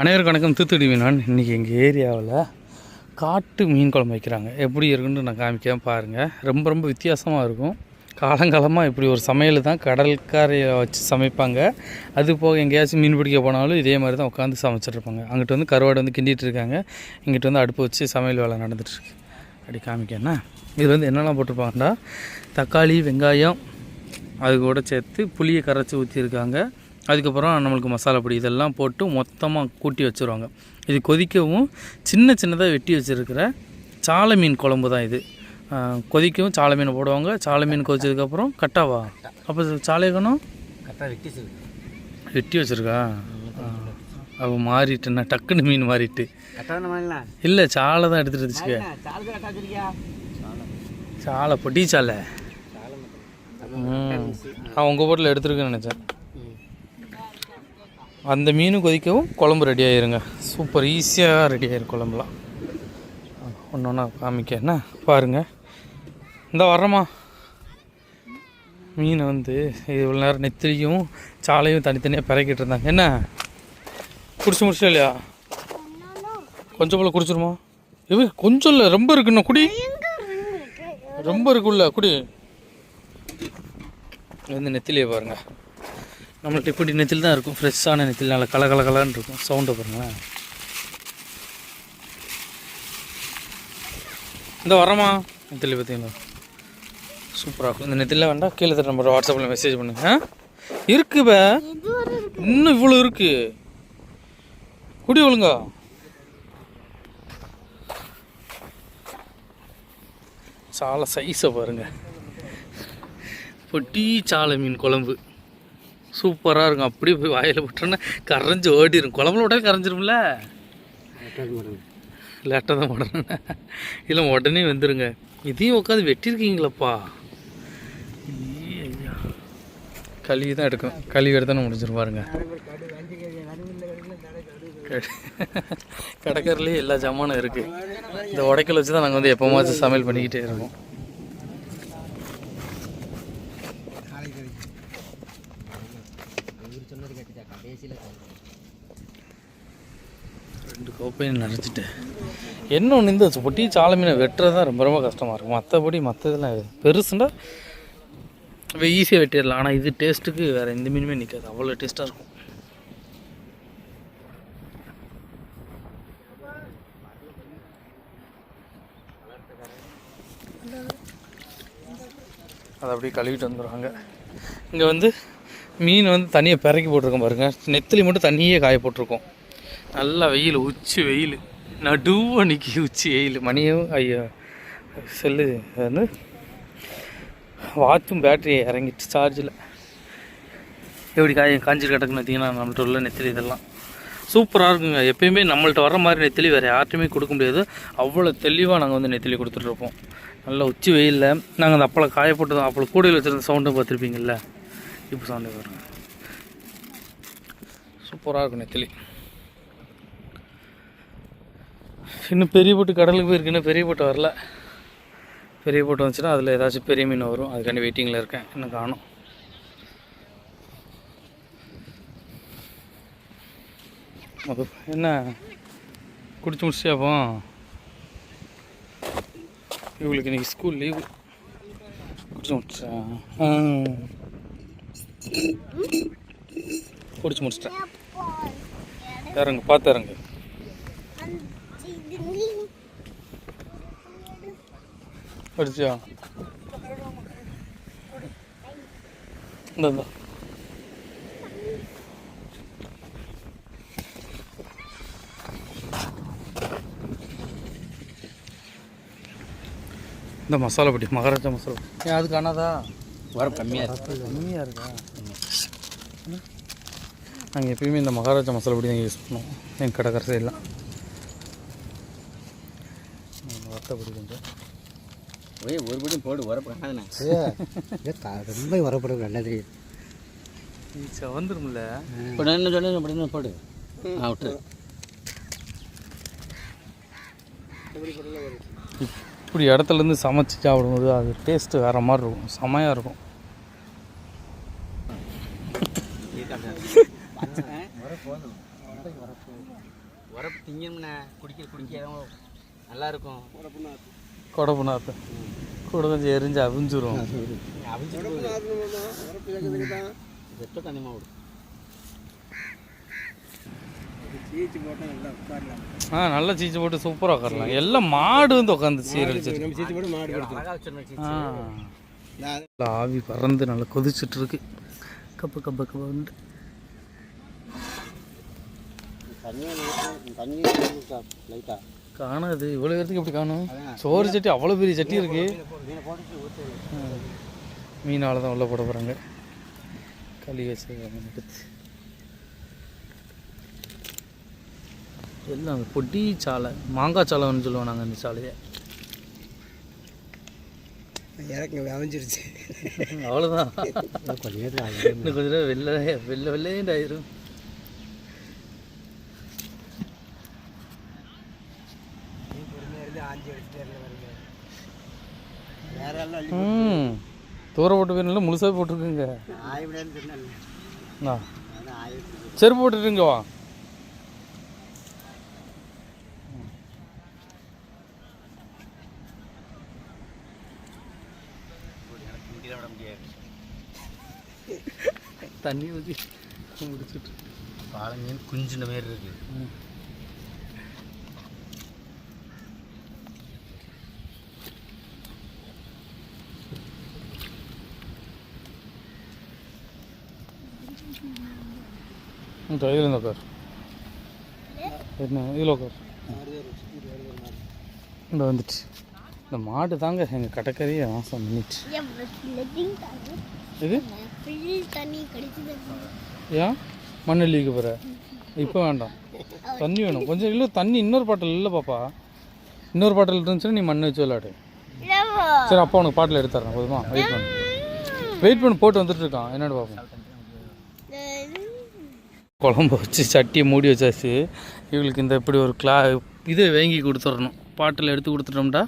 அனைவருக்கும் வணக்கம். தூத்துக்குடி மீனவன். இன்றைக்கி எங்கள் ஏரியாவில் காட்டு மீன் குழம்பு வைக்கிறாங்க. எப்படி இருக்குன்னு நான் காமிக்காமல் பாருங்கள். ரொம்ப வித்தியாசமாக இருக்கும். காலங்காலமாக இப்படி ஒரு சமையல் தான் கடற்கரையை வச்சு சமைப்பாங்க. அது போக எங்கேயாச்சும் மீன் பிடிக்க போனாலும் இதே மாதிரி தான் உட்காந்து சமைச்சிட்ருப்பாங்க. அங்கிட்டு வந்து கருவாடு வந்து கிண்டிகிட்டு இருக்காங்க, இங்கிட்டு வந்து அடுப்பு வச்சு சமையல் வேலை நடந்துகிட்ருக்கு. அப்படி காமிக்கன்னா இது வந்து என்னெல்லாம் போட்டிருப்பாங்கன்னா தக்காளி, வெங்காயம், அது கூட சேர்த்து புளியை கரைச்சி ஊற்றிருக்காங்க. அதுக்கப்புறம் நம்மளுக்கு மசாலா பொடி இதெல்லாம் போட்டு மொத்தமாக கூட்டி வச்சுருவாங்க. இது கொதிக்கவும் சின்னதாக வெட்டி வச்சுருக்கிற சாலை மீன் குழம்பு தான் இது. கொதிக்கவும் சாலை மீன் போடுவாங்க. சாலை மீன் கொதிச்சதுக்கப்புறம் கட்டாவா அப்போ சாலைக்கணும் வெட்டி வச்சுருக்கா. அவ மாறிட்டுண்ணா டக்குன்னு மீன் மாறிட்டு இல்லை சாலை தான் எடுத்துகிட்டு இருந்துச்சு. சாலை பொட்டி சாலை நான் உங்கள் போட்டில் எடுத்துருக்கேன்னு நினச்சேன். அந்த மீன் கொதிக்கவும் குழம்பு ரெடி ஆகிருங்க. சூப்பர் ஈஸியாக ரெடி ஆகிரும் குழம்புலாம். ஒன்று ஒன்றா காமிக்க என்ன பாருங்கள். இந்த வரமா மீனை வந்து இவ்வளோ நேரம் நெத்திலியும் சாலையும் தனித்தனியாக பிறக்கிட்டு இருந்தாங்க. என்ன முடிச்சா இல்லையா? கொஞ்சம் போல் குடிச்சிருமா? இது கொஞ்சம் இல்லை, ரொம்ப இருக்குண்ணா. குடி, ரொம்ப இருக்குல்ல, குடி. வந்து நெத்திலியை பாருங்கள். நம்மள்ட்ட இப்படி நெத்தில் தான் இருக்கும். ஃப்ரெஷ்ஷான நெத்தில் நல்லா கலகலன்னு இருக்கும். சவுண்டை பாருங்களேன். இந்த வரமா நெத்திலி பார்த்தீங்களா? சூப்பராக இருக்கும். இந்த நெத்திலாம் வேண்டாம், கீழே தர நம்பர் வாட்ஸ்அப்பில் மெசேஜ் பண்ணுங்க. இருக்குப்ப இன்னும் இவ்வளோ இருக்கு. குடி ஒழுங்கா. சாலை சைஸை பாருங்கள். பொட்டி சாலை மீன் குழம்பு சூப்பராக இருக்கும். அப்படியே போய் வாயில் போட்டோன்னா கரைஞ்சி ஓடிடும். குழம்புல விட்டால் கரைஞ்சிரும்ல. லேட்டாக தான் போடணும், இல்லை உடனே வந்துடுங்க. இதையும் உட்காந்து வெட்டியிருக்கீங்களப்பா. ஐயா, கழுவி தான் எடுக்கும். கழுவி எடுத்தானே முடிஞ்சிடும் பாருங்க. கடற்கரையிலேயே எல்லா ஜாமானும் இருக்குது. இந்த உடைக்கல் வச்சு தான் நாங்கள் வந்து எப்போமாச்சும் சமையல் பண்ணிக்கிட்டே இருக்கோம். ரெண்டு கோப்பையை நினச்சிட்டேன். என்ன ஒன்று, இந்த பொட்டி சாலை மீனை வெட்டுறது தான் ரொம்ப கஷ்டமாக இருக்கும். மற்றதெல்லாம் பெருசுன்னா ஈஸியாக வெட்டிடலாம். ஆனால் இது டேஸ்ட்டுக்கு வேறு எந்த மீனுமே நிற்காது. அவ்வளோ டேஸ்ட்டாக இருக்கும். அதை அப்படியே கழுவிட்டு வந்துடுவாங்க. இங்கே வந்து மீன் வந்து தனியாக பிறக்கி போட்டிருக்கோம் பாருங்கள். நெத்திலி மட்டும் தண்ணியே காய போட்டிருக்கோம். நல்லா வெயில், உச்சி வெயில், நடுவாக நிற்கி உச்சி வெயில். மணியும் ஐயோ செல்லு வந்து வாட்சும் பேட்ரி இறங்கிட்டு சார்ஜில். எப்படி காஞ்சி கிடக்குன்னு பார்த்தீங்கன்னா நம்மள்ட்ட உள்ள நெத்திலி இதெல்லாம் சூப்பராக இருக்குங்க. எப்பயுமே நம்மள்ட்ட வர மாதிரி நெத்திலி வேறு யார்ட்டுமே கொடுக்க முடியாது. அவ்வளோ தெளிவாக நாங்கள் வந்து நெத்திலி கொடுத்துட்ருப்போம். நல்லா உச்சி வெயிலில் நாங்கள் அந்த அப்பளை காய போட்டு அப்பளை கூடையில் வச்சுருந்த சவுண்டும் பார்த்துருப்பீங்கள்ல. இப்போ சவுண்டு பாருங்க, சூப்பராக இருக்கும் நெத்திலி. இன்னும் பெரிய போட்டு கடலுக்கு போயிருக்கு. இன்னும் பெரிய போட்டு வரல. பெரிய போட்டு வந்துச்சுன்னா அதில் ஏதாச்சும் பெரிய மீன் வரும். அதுக்காண்டி வெயிட்டிங்கில் இருக்கேன். இன்னும் காணும். அது என்ன குடிச்சு முடிச்சியாப்போ? இவங்களுக்கு இன்றைக்கி ஸ்கூல் லீவு. குடிச்சு முடிச்சா குடிச்சு முடிச்சிட்டேன். இறங்க, பார்த்து இறங்க. படிச்சியா? இந்த இந்த மசாலா பொடி, மகாராஜா மசாலா. ஏன் அது காணாதா? வர கம்மியாக இருக்கா? நாங்கள் எப்பயுமே இந்த மகாராஜா மசாலா பொடி தான் யூஸ் பண்ணுவோம் எங்கள் கடற்கரை சைடெலாம். வத்தப்பொடி கொஞ்சம் ஒரு படி போடு. வரப்படாதுண்ணா, ரொம்ப வரப்படும். நல்லது வந்துடும்ல. இப்போ என்ன சொல்ல போடு. விட்டு இப்படி இடத்துலேருந்து சமைச்சு சாப்பிடும்போது அது டேஸ்ட்டு வேறு மாதிரி இருக்கும். செமையாக இருக்கும். உரப்பு திங்கணும்ண்ணே குடிக்க நல்லாயிருக்கும். கொடப்பு நாற்று கூட கொஞ்சம் எரிஞ்சு அவிஞ்சிரும். வெட்ட தண்ணிமா விடும். நல்லா சீச்சு போட்டு சூப்பராக உட்காரலாம். எல்லாம் மாடு வந்து உட்காந்து சீரழிச்சு ஆவி பறந்து நல்லா கொதிச்சுட்டு இருக்கு. கப்பு கப்பு கப்பு காணாது. இவ்வளோ பேருக்கு எப்படி காணும்? சோறு சட்டி அவ்வளோ பெரிய சட்டி இருக்கு. மீனால தான் உள்ள போட போகிறாங்க. களி வச்சு எடுத்து எல்லாம் பொடி சாலை, மாங்காய் சாலைன்னு சொல்லுவோம் நாங்கள். இந்த சாலையை அமைஞ்சிருச்சு. அவ்வளோதான். கொஞ்சம் நேரம் இன்னும் கொஞ்சம் நேரம் வெள்ளை வெள்ளையேண்டு ஆயிரும். தூர போட்டு போயிருந்தாலும் முழுசாக போட்டிருக்குங்க. செருப்பு போட்டுருங்க. வா தண்ணி ஊற்றி முடிச்சுட்டு பாலை மீன் குஞ்சுன மாரி இருக்கு. இதில் இந்த உட்கார். என்ன இதில் உட்கார். இந்த வந்துட்டு இந்த மாடு தாங்க எங்கள் கடற்கரையை நாசம் பண்ணிட்டு. இது ஏன் மண்ணெல்லி வைக்க போகிற? இப்போ வேண்டாம், தண்ணி வேணும் கொஞ்சம். இல்லை தண்ணி இன்னொரு பாட்டில் இல்லை பாப்பா. இன்னொரு பாட்டில் இருந்துச்சுன்னா நீ மண்ணை வச்சு விளையாடு. சரி அப்பா உனக்கு பாட்டில் எடுத்துறேன். போதுமா? வெயிட் பண்ணு போட்டு வந்துட்டு இருக்கான். என்னோட பார்ப்போம். குழம்பு வச்சு சட்டியை மூடி வச்சாச்சு. இவங்களுக்கு இந்த இப்படி ஒரு இதை வாங்கி கொடுத்துடணும். பாட்டில் எடுத்து கொடுத்துட்டோம்டா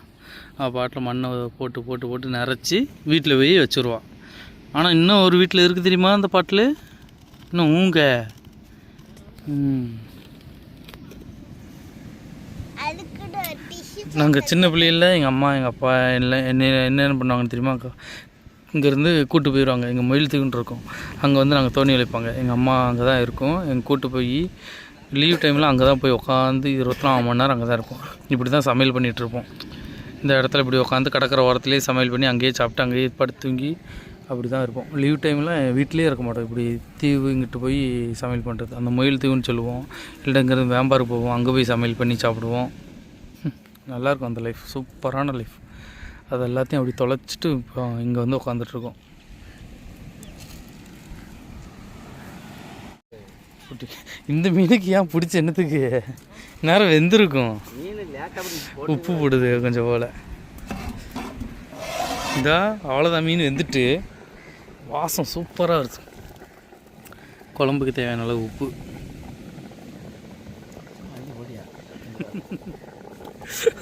பாட்டில் மண்ணை போட்டு போட்டு போட்டு நிறச்சி வீட்டில் போய் வச்சுருவான். ஆனால் இன்னும் ஒரு வீட்டில் இருக்குது தெரியுமா அந்த பாட்டில்? இன்னும் ஊங்க நாங்கள் சின்ன பிள்ளைகளில் எங்கள் அம்மா எங்கள் அப்பா எல்லாம் என்னென்ன பண்ணுவாங்கன்னு தெரியுமா? இங்கேருந்து கூட்டு போயிடுவாங்க. எங்கள் மயில் தீவுன்னு இருக்கும், அங்கே வந்து நாங்கள் தோணி வளைப்பாங்க. எங்கள் அம்மா அங்கே தான் இருக்கும். எங்கள் கூட்டு போய் லீவ் டைமில் அங்கே தான் போய் உட்காந்து 24 மணி நேரம் அங்கே தான் இருக்கும். இப்படி தான் சமையல் பண்ணிகிட்ருப்போம். இந்த இடத்துல இப்படி உட்காந்து கடற்கரை ஓரத்துலேயே சமையல் பண்ணி அங்கேயே சாப்பிட்டு அங்கேயே படுத்து தூங்கி அப்படி தான் இருப்போம். லீவ் டைமில் வீட்டிலே இருக்க மாட்டோம். இப்படி தீவு இங்கிட்டு போய் சமையல் பண்ணுறது, அந்த மயில் தீவுன்னு சொல்லுவோம். இல்லை இங்கேருந்து வேம்பாறு போவோம், அங்கே போய் சமையல் பண்ணி சாப்பிடுவோம். நல்லாயிருக்கும் அந்த லைஃப், சூப்பரான லைஃப். அது எல்லாத்தையும் அப்படி தொலைச்சிட்டு இப்போ இங்கே வந்து உட்காந்துட்ருக்கோம். இந்த மீனுக்கு ஏன் பிடிச்ச என்னத்துக்கு நேரம் வெந்திருக்கும். உப்பு போடுது கொஞ்சம் போல். இதா அவ்வளோதான், மீன் வெந்துட்டு வாசம் சூப்பராக இருக்குது. குழம்புக்கு தேவையான அளவு உப்பு.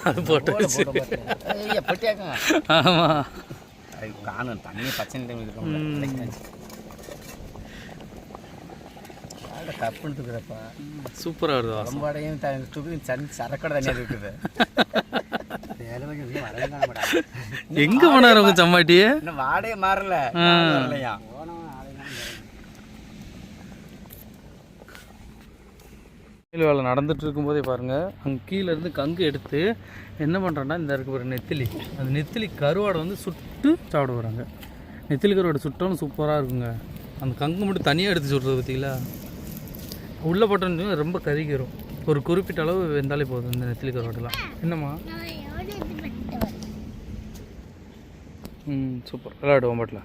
அது போட்டு ஆமாம் காணும் தண்ணி பச்சை தப்புன்னு இருக்குதுப்பா. சூப்பராக வருது. குழம்பாடையும் சரக்கடை தண்ணியாக இருக்குது. எங்கே போனார் உங்க சம்மாட்டியே? இன்னும் வாடையே மாறல இல்லையா? கீழே வேலை நடந்துட்டு இருக்கும்போதே பாருங்கள், அங்கே கீழேருந்து கங்கு எடுத்து என்ன பண்ணுறேன்னா, இந்த இருக்க ஒரு நெத்திலி, அந்த நெத்திலி கருவாடை வந்து சுட்டு சாப்பிட போகிறாங்க. நெத்திலி கருவாடை சுட்டாலும் சூப்பராக இருக்குங்க. அந்த கங்கு மட்டும் தனியாக எடுத்து சுடுறது பார்த்தீங்களா? உள்ளே போட்டோன்னு ரொம்ப கருகிரும். ஒரு குறிப்பிட்ட அளவு வெந்தாலே போதும் இந்த நெத்திலி கருவாடெல்லாம். என்னம்மா? சூப்பர், விளையாடுவோம் பாட்டில்.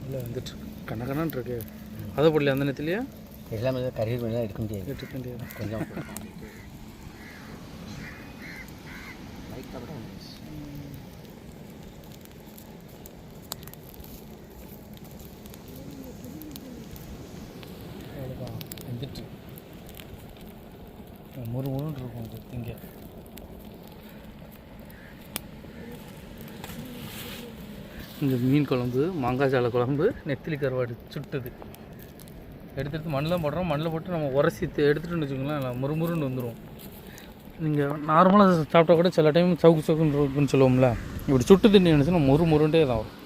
இல்லை வந்துட்டு கண்ணக்கண்ணான் இருக்கு. அதை போடலையா அந்த நெத்திலியா? எல்லாமே கரியர் பண்ணி தான் எடுக்க முடியாது. எடுக்க முடியாது கொஞ்சம். வந்துட்டு முருன்னு இருக்கும் அது இங்கே. இங்கே மீன் குழம்பு, மாங்காய் சாலை குழம்பு, நெத்திலி கருவாடு சுட்டுது எடுத்து மண்ணில் போடுறோம். மண்ணில் போட்டு நம்ம உரசி எடுத்துகிட்டு வச்சுக்கோங்களேன், முறுமுறுன்னு வந்துடும். நீங்கள் நார்மலாக சாப்பிட்டா கூட சில டைம் சவுக்கு சவுக்குன்னு இருக்குன்னு சொல்லுவோம்ல, இப்படி சுட்டு தண்ணி நினச்சுன்னா முறுமுருண்டே தான் வரும்.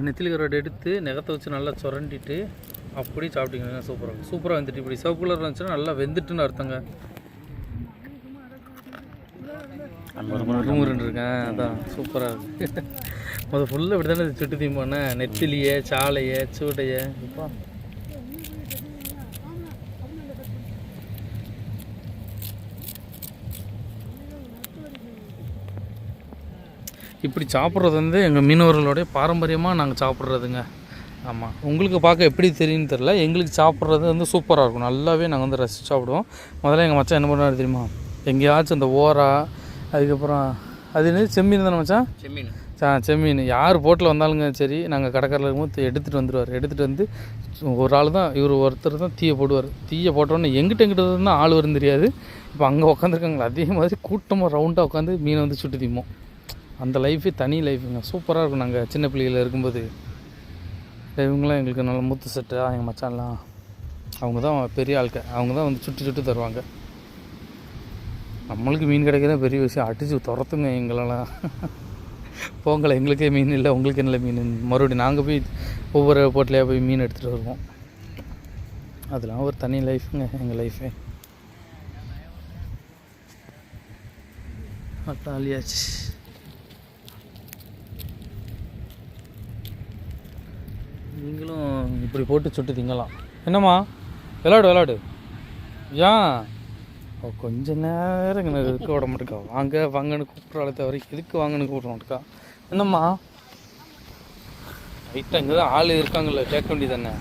நெத்திலி கருவாடு எடுத்து நகத்தை வச்சு நல்லா சுரண்டிட்டு அப்படி சாப்பிட்டீங்கன்னா சூப்பராக வந்துட்டு. இப்படி சிவப்பு கலர் இருந்துச்சுன்னா நல்லா வெந்துட்டுன்னு அர்த்தங்க. முறுமுருன்னு இருக்கேன், அதான் சூப்பராக இருக்குது. முதல் ஃபுல்லாக இப்படி தானே சுட்டு தீம்பானே, நெத்திலியை சாலையை சூடையை. இப்போ இப்படி சாப்பிட்றது வந்து எங்கள் மீனவர்களுடைய பாரம்பரியமாக நாங்கள் சாப்பிட்றதுங்க. ஆமாம், உங்களுக்கு பார்க்க எப்படி தெரியும்னு தெரில, எங்களுக்கு சாப்பிட்றது வந்து சூப்பராக இருக்கும். நல்லாவே நாங்கள் வந்து ரசித்து சாப்பிடுவோம். முதல்ல எங்கள் மச்சான் என்ன பண்ணுவாரு தெரியுமா, எங்கேயாச்சும் இந்த ஓரா, அதுக்கப்புறம் அது என்ன செம்மீன் தானே மச்சான், செம்மீன் யார் போட்டில் வந்தாலுங்க சரி, நாங்கள் கடற்கரையில் இருக்கும்போது எடுத்துகிட்டு வந்துடுவார். எடுத்துகிட்டு வந்து ஒரு ஆள் தான், இவர் ஒருத்தர் தான் தீயை போடுவார். தீயை போட்டோன்னே எங்கிட்ட தான் ஆள் வரும் தெரியாது. இப்போ அங்கே உட்காந்துருக்காங்களா அதே மாதிரி கூட்டமாக ரவுண்டாக உட்காந்து மீனை வந்து சுட்டு தீமோம். அந்த லைஃபே தனி லைஃபுங்க, சூப்பராக இருக்கும். நாங்கள் சின்ன பிள்ளைகளில் இருக்கும்போது இவங்களாம் எங்களுக்கு நல்ல மூத்து செட்டாக எங்கள் மச்சான்லாம், அவங்க தான் பெரிய ஆட்கள், அவங்க தான் வந்து சுட்டு சுட்டு தருவாங்க. நம்மளுக்கு மீன் கிடைக்கிறதா பெரிய விஷயம், அடித்து துரத்துங்க எங்களெல்லாம். போங்களேன், எங்களுக்கே மீன் இல்லை உங்களுக்கு என்ன மீன், மறுபடியும் நாங்கள் போய் ஒவ்வொரு போட்டிலையாக போய் மீன் எடுத்துகிட்டு வருவோம். அதெல்லாம் ஒரு தனி லைஃபுங்க எங்கள் லைஃபே. அட்டாலியாச்சு. நீங்களும் இப்படி போட்டு சுட்டு திங்கலாம். என்னம்மா விளாடு ஏன் கொஞ்ச நேரம் எனக்கு இருக்க விட மாட்டேக்கா, வாங்கன்னு கூப்பிட்றாளே தவிர எதுக்கு வாங்கன்னு கூப்பிட மாட்டேக்கா. என்னம்மா ரைட்டாக இங்கே தான் ஆள் இருக்காங்கல்ல, கேட்க வேண்டியது தானே.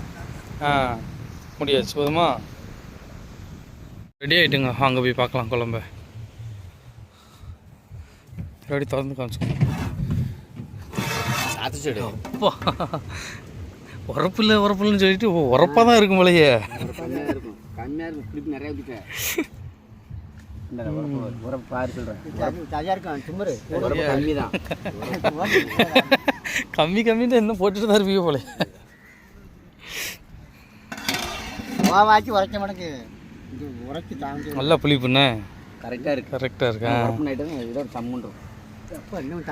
முடியாச்சு போதுமா, ரெடி ஆகிட்டுங்க, அங்கே போய் பார்க்கலாம் குழம்ப. ரெடி திறந்து காமிச்சுக்கோங்க. அப்பா உரப்புலன்னு சொல்லிட்டு உரப்பாக தான் இருக்கும் போலையே. கம்மியாக இருக்கும், புளிப்பு நிறையா ஊற்றிட்டேன். கம்மின்னு என்ன போட்டுட்டு தான் இருப்பீங்க போல. நல்லா புளிப்புண்ணே, கரெக்டாக இருக்கேன்.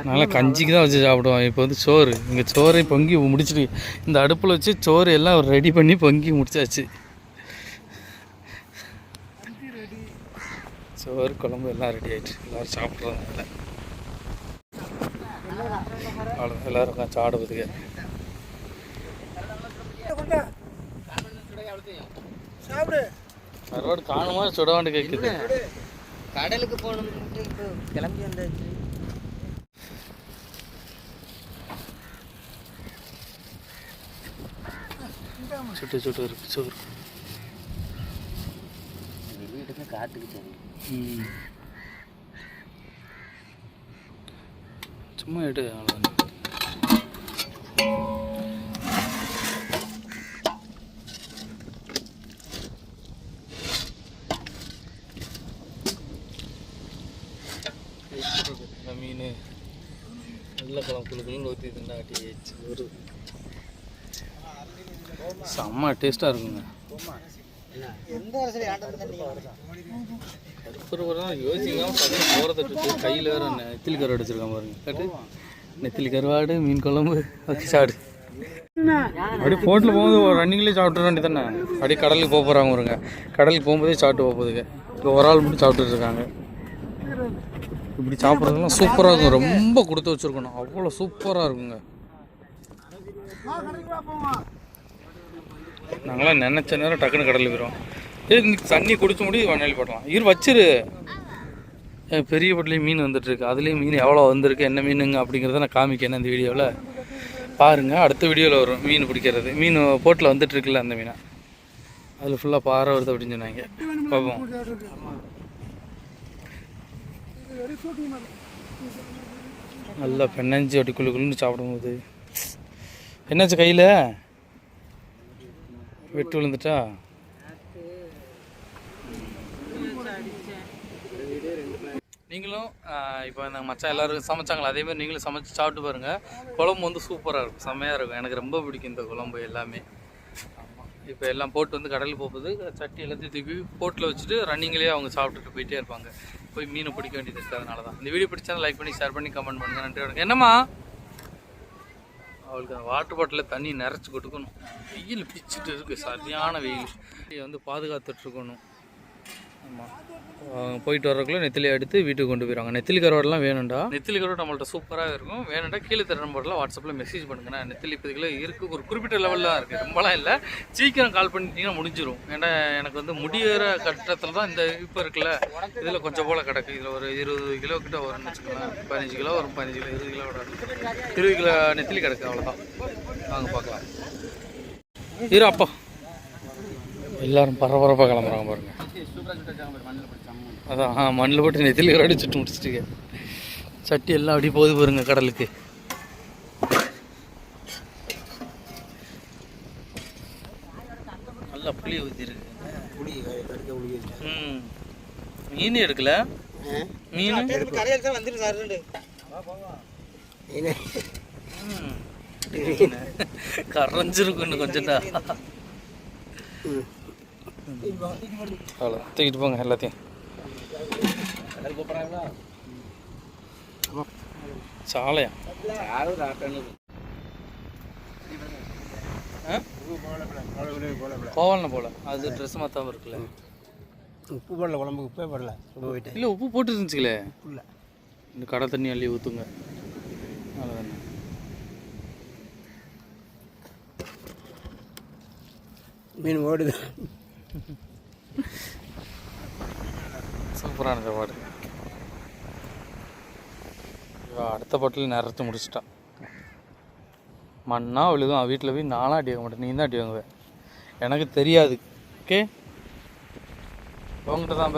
நல்லா கஞ்சிக்கு தான் வச்சு சாப்பிடுவோம். இப்போ வந்து சோறு, இங்கே சோறை பொங்கி முடிச்சுட்டு இந்த அடுப்பில் வச்சு சோறு எல்லாம் ரெடி பண்ணி பொங்கி முடிச்சாச்சு. சோறு குழம்பு எல்லாம் ரெடி ஆகிடுச்சு, எல்லோரும் சாப்பிட்றதுனால அவ்வளோ எல்லோரும் உட்காந்து சாப்பிடுறதுக்கு. கருவாடு காணுமா சுடவாண்டு கேட்குது. கடலுக்கு போகணும் கிளம்பி வந்தாச்சு. சுட்டு இருக்கு சோறு. காட்டுக்கு சரி சும்மா எடு. மீன் நல்ல குழம்புக்குள்ள ஊற்றி திண்டாட்டி ஒரு செம்ம டேஸ்ட்டாக இருக்குங்க. யோசிக்காம போகிறத கையில் வேறு நெத்திலி கருவாடு வச்சுருக்கான் பாருங்க. கட்டு நெத்திலி கருவாடு, மீன் குழம்பு வச்சு சாடு. அப்படியே போட்டில் போகும்போது ஒரு ரன்னிங்லேயே சாப்பிட்ற வேண்டி தானே. அப்படியே கடலுக்கு போக போகிறாங்க பாருங்க, கடலுக்கு போகும்போதே சாப்பிட்டு போகுதுங்க. இப்போ ஒரு ஆள் மட்டும் சாப்பிட்டுட்டு இருக்காங்க. இப்படி சாப்பிட்றதுலாம் சூப்பராக இருக்கும், ரொம்ப கொடுத்து வச்சுருக்கணும், அவ்வளோ சூப்பராக இருக்குங்க. நாங்களாம் நினச்ச நேரம் டக்குன்னு கடலில் போயிடும். தண்ணி குடிச்சு முடி வண்ணாலி போட்டலாம். வச்சிரு. பெரிய போட்டிலையும் மீன் வந்துட்டுருக்கு, அதுலேயும் மீன் எவ்வளோ வந்திருக்கு, என்ன மீனுங்க அப்படிங்கிறத நான் காமிக்கேன் இந்த வீடியோவில் பாருங்கள். அடுத்த வீடியோவில் வரும் மீன் பிடிக்கிறது. மீன் போட்டில் வந்துட்டுருக்குல்ல அந்த மீனை, அதில் ஃபுல்லாக பாறை வருது அப்படின்னு சொன்னாங்க. பார்ப்போம். நல்லா பெண்ணஞ்சி அப்படி குழுன்னு சாப்பிடும்போது என்னாச்சு கையில் வெட்டு விழுந்துட்டா. நீங்களும் இப்போ நாங்கள் மச்சான் எல்லோரும் சமைச்சாங்களா அதேமாதிரி நீங்களும் சமைச்சு சாப்பிட்டு பாருங்கள். குழம்பு வந்து சூப்பராக இருக்கும், செம்மையாக இருக்கும். எனக்கு ரொம்ப பிடிக்கும் இந்த குழம்பு எல்லாமே. ஆமாம், இப்போ எல்லாம் போட்டு வந்து கடலுக்கு போகுது. சட்டி எல்லாத்தையும் தூக்கி போட்டில் வச்சுட்டு ரன்னிங்லேயே அவங்க சாப்பிட்டுட்டு போயிட்டே இருப்பாங்க. போய் மீனை பிடிக்க வேண்டியது இருக்குது. அதனால தான் இந்த வீடியோ பிடிச்சா லைக் பண்ணி ஷேர் பண்ணி கமெண்ட் பண்ணுங்கள். நன்றி வணக்கம். என்னம்மா அவளுக்கு வாட்டர் பாட்டிலில் தண்ணி நிறச்சி கொடுக்கணும். வெயில் பிடிச்சிட்டு இருக்குது, சரியான வெயில். வந்து பாதுகாத்துட்ருக்கணும். ஆமாம், போயிட்டு வரக்குள்ளே நெத்திலி எடுத்து வீட்டுக்கு கொண்டு போயிடுவாங்க. நெத்திலி கருவாடெல்லாம் வேணும்டா. நெத்திலி கருவாடு நம்மள்ட்ட சூப்பராக இருக்கும். வேணும்டா கீழே தர நம்பரில் வாட்ஸ்அப்பில் மெசேஜ் பண்ணுங்கண்ணா. நெத்திலி இப்போதுக்குள்ள இருக்குது, ஒரு குறிப்பிட்ட லெவலில் தான் இருக்குது, ரொம்பலாம் இல்லை. சீக்கிரம் கால் பண்ணிட்டீங்கன்னா முடிஞ்சிடும். ஏன்னா எனக்கு வந்து முடிகிற கட்டத்தில் தான் இந்த இப்போ இருக்குல்ல, இதில் கொஞ்சம் போல் கிடக்கு. இதில் ஒரு 20 கிலோ கிட்ட வரும்னு வச்சுக்கலாம். 15 கிலோ வரும், 15 கிலோ 20 கிலோ வராது. 20 கிலோ நெத்திலி கிடக்கு, அவ்வளோதான். வாங்க பார்க்கலாம். இரு அப்பா எல்லாரும் பரபரப்பாக கிளம்புறாங்க பாருங்க. அதான் மண்ணில் போட்டு நெத்திலி கருவாடி சுட்டு முடிச்சிட்டு சட்டி எல்லாம் அப்படி போகுது பாருங்க கடலுக்கு. நல்லா புளி ஊற்றிருக்கு. மீன் எடுக்கல, மீன் கரைஞ்சிருக்கும் இன்னும் கொஞ்சம்டா. அவ்வளோ தூக்கிட்டு போங்க எல்லாத்தையும். சாலையா கோவலனை போல அது ட்ரெஸ் மாற்றாமல் இருக்குல்ல. உப்பு போடல, குழம்புக்கு உப்பே போடல. இல்லை உப்பு போட்டு இருந்துச்சுங்களே. இல்லை இந்த கடை தண்ணி அள்ளி ஊற்றுங்க. அவ்வளோதானே. மீன் ஓடுது. சூப்பரான சாப்பாடு. அடுத்த பாட்டில் நிறத்து முடிச்சிட்டான். மண்ணா விழுதும். வீட்டில் போய் நானாக அடி வாங்க மாட்டேன், நீ தான் அடி வாங்குவேன். எனக்கு தெரியாது. ஓகே உங்ககிட்ட தான்